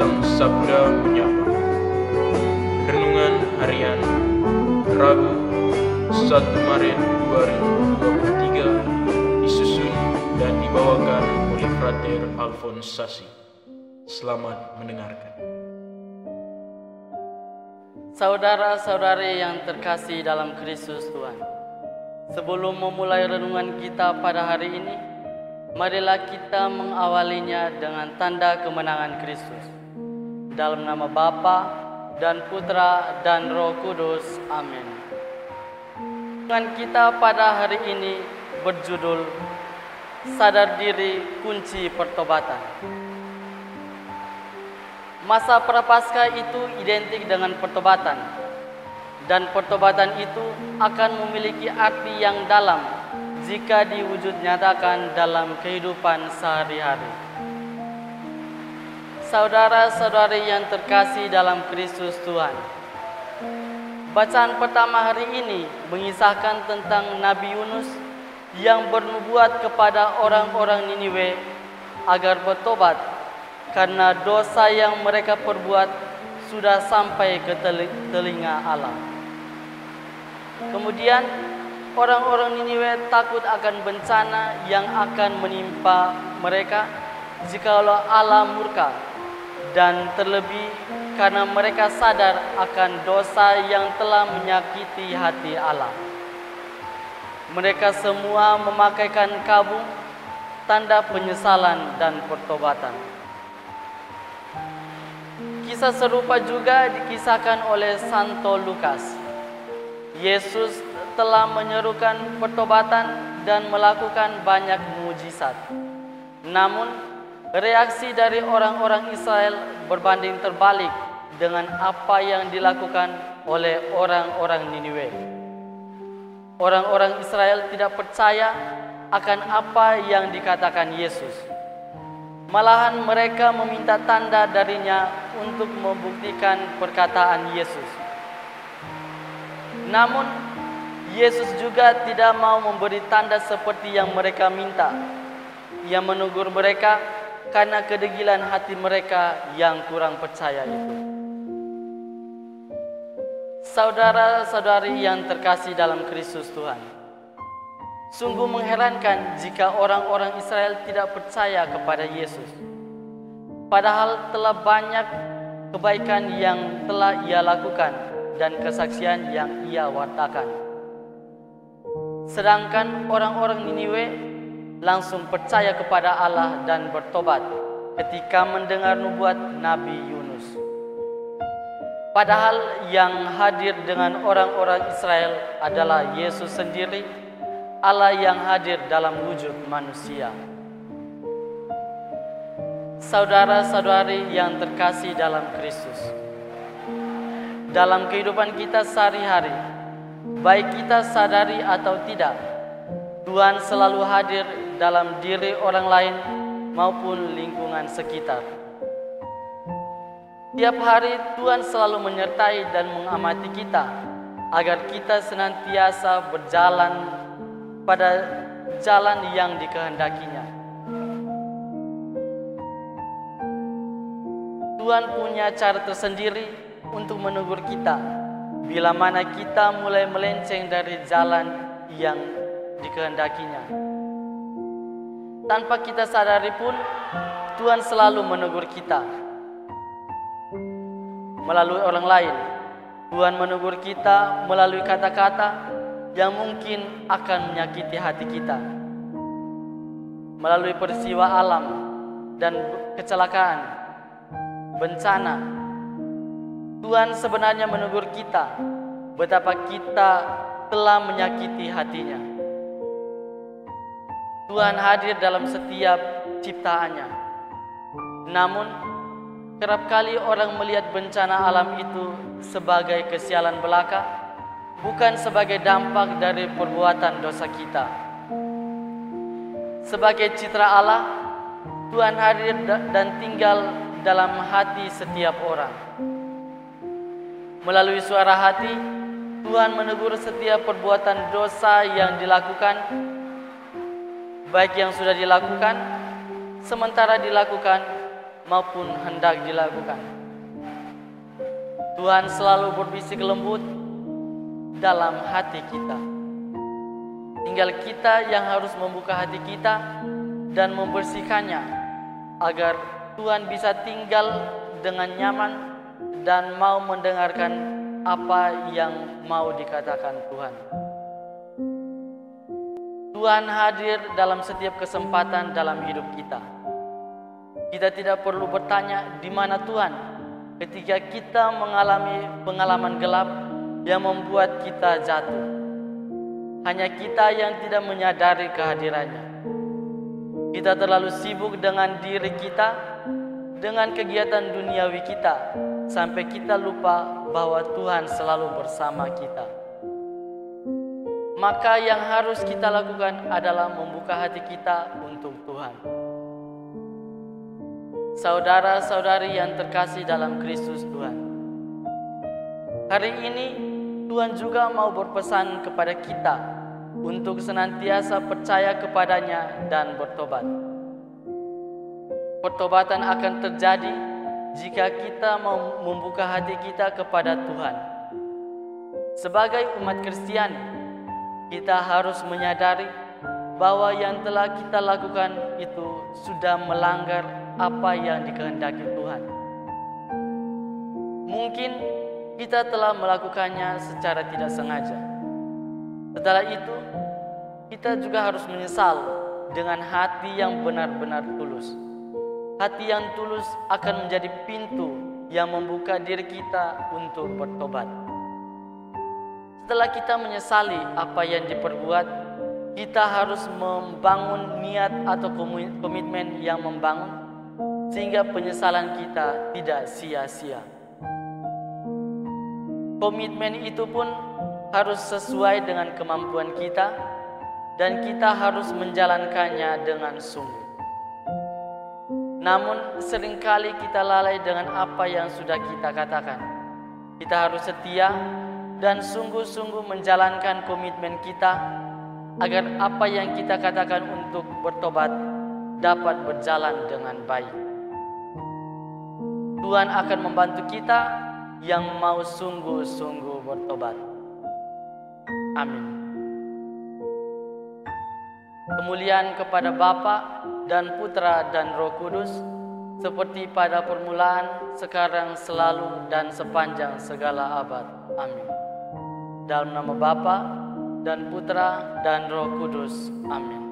Sang Sabda Menyapa. Renungan Harian Rabu 1 Maret 2023 disusun dan dibawakan oleh Frater Alphonse Sassi. Selamat mendengarkan. Saudara-saudari yang terkasih dalam Kristus Tuhan, sebelum memulai renungan kita pada hari ini, marilah kita mengawalinya dengan tanda kemenangan Kristus. Dalam nama Bapa dan Putra dan Roh Kudus. Amin. Renungan kita pada hari ini berjudul Sadar Diri Kunci Pertobatan. Masa Prapaskah itu identik dengan pertobatan, dan pertobatan itu akan memiliki arti yang dalam jika diwujud nyatakan dalam kehidupan sehari-hari. Saudara-saudari yang terkasih dalam Kristus Tuhan, bacaan pertama hari ini mengisahkan tentang Nabi Yunus yang bernubuat kepada orang-orang Niniwe agar bertobat karena dosa yang mereka perbuat sudah sampai ke telinga Allah. Kemudian orang-orang Niniwe takut akan bencana yang akan menimpa mereka jikalau Allah murka, dan terlebih karena mereka sadar akan dosa yang telah menyakiti hati Allah. Mereka semua memakaikan kabung, tanda penyesalan dan pertobatan. Kisah serupa juga dikisahkan oleh Santo Lukas. Yesus telah menyerukan pertobatan dan melakukan banyak mujizat. Namun, reaksi dari orang-orang Israel berbanding terbalik dengan apa yang dilakukan oleh orang-orang Niniwe. Orang-orang Israel tidak percaya akan apa yang dikatakan Yesus. Malahan mereka meminta tanda darinya untuk membuktikan perkataan Yesus. Namun, Yesus juga tidak mau memberi tanda seperti yang mereka minta. Ia menegur mereka karena kedegilan hati mereka yang kurang percaya itu. Saudara-saudari yang terkasih dalam Kristus Tuhan, sungguh mengherankan jika orang-orang Israel tidak percaya kepada Yesus. Padahal telah banyak kebaikan yang telah ia lakukan dan kesaksian yang ia wartakan. Sedangkan orang-orang Niniwe langsung percaya kepada Allah dan bertobat ketika mendengar nubuat Nabi Yunus. Padahal yang hadir dengan orang-orang Israel adalah Yesus sendiri, Allah yang hadir dalam wujud manusia. Saudara-saudari yang terkasih dalam Kristus, dalam kehidupan kita sehari-hari, baik kita sadari atau tidak, Tuhan selalu hadir dalam diri orang lain maupun lingkungan sekitar. Tiap hari Tuhan selalu menyertai dan mengamati kita agar kita senantiasa berjalan pada jalan yang dikehendakinya. Tuhan punya cara tersendiri untuk menegur kita bila mana kita mulai melenceng dari jalan yang dikehendakinya. Tanpa kita sadari pun, Tuhan selalu menegur kita. Melalui orang lain, Tuhan menegur kita melalui kata-kata yang mungkin akan menyakiti hati kita. Melalui peristiwa alam dan kecelakaan, bencana, Tuhan sebenarnya menegur kita betapa kita telah menyakiti hatinya. Tuhan hadir dalam setiap ciptaannya. Namun, kerap kali orang melihat bencana alam itu sebagai kesialan belaka, bukan sebagai dampak dari perbuatan dosa kita. Sebagai citra Allah, Tuhan hadir dan tinggal dalam hati setiap orang. Melalui suara hati, Tuhan menegur setiap perbuatan dosa yang dilakukan, baik yang sudah dilakukan, sementara dilakukan, maupun hendak dilakukan. Tuhan selalu berbisik lembut dalam hati kita. Tinggal kita yang harus membuka hati kita dan membersihkannya agar Tuhan bisa tinggal dengan nyaman dan mau mendengarkan apa yang mau dikatakan Tuhan. Tuhan hadir dalam setiap kesempatan dalam hidup kita. Kita tidak perlu bertanya di mana Tuhan ketika kita mengalami pengalaman gelap yang membuat kita jatuh. Hanya kita yang tidak menyadari kehadirannya. Kita terlalu sibuk dengan diri kita, dengan kegiatan duniawi kita, sampai kita lupa bahwa Tuhan selalu bersama kita. Maka yang harus kita lakukan adalah membuka hati kita untuk Tuhan. Saudara-saudari yang terkasih dalam Kristus Tuhan, hari ini Tuhan juga mau berpesan kepada kita untuk senantiasa percaya kepadanya dan bertobat. Pertobatan akan terjadi jika kita mau membuka hati kita kepada Tuhan. Sebagai umat Kristiani, kita harus menyadari bahwa yang telah kita lakukan itu sudah melanggar apa yang dikehendaki Tuhan. Mungkin kita telah melakukannya secara tidak sengaja. Setelah itu, kita juga harus menyesal dengan hati yang benar-benar tulus. Hati yang tulus akan menjadi pintu yang membuka diri kita untuk bertobat. Setelah kita menyesali apa yang diperbuat, kita harus membangun niat atau komitmen yang membangun, sehingga penyesalan kita tidak sia-sia. Komitmen itu pun harus sesuai dengan kemampuan kita, dan kita harus menjalankannya dengan sungguh. Namun seringkali kita lalai dengan apa yang sudah kita katakan. Kita harus setia dan sungguh-sungguh menjalankan komitmen kita agar apa yang kita katakan untuk bertobat dapat berjalan dengan baik. Tuhan akan membantu kita yang mau sungguh-sungguh bertobat. Amin. Kemuliaan kepada Bapa dan Putra dan Roh Kudus, seperti pada permulaan, sekarang, selalu, dan sepanjang segala abad. Amin. Dalam nama Bapa dan Putra dan Roh Kudus. Amin.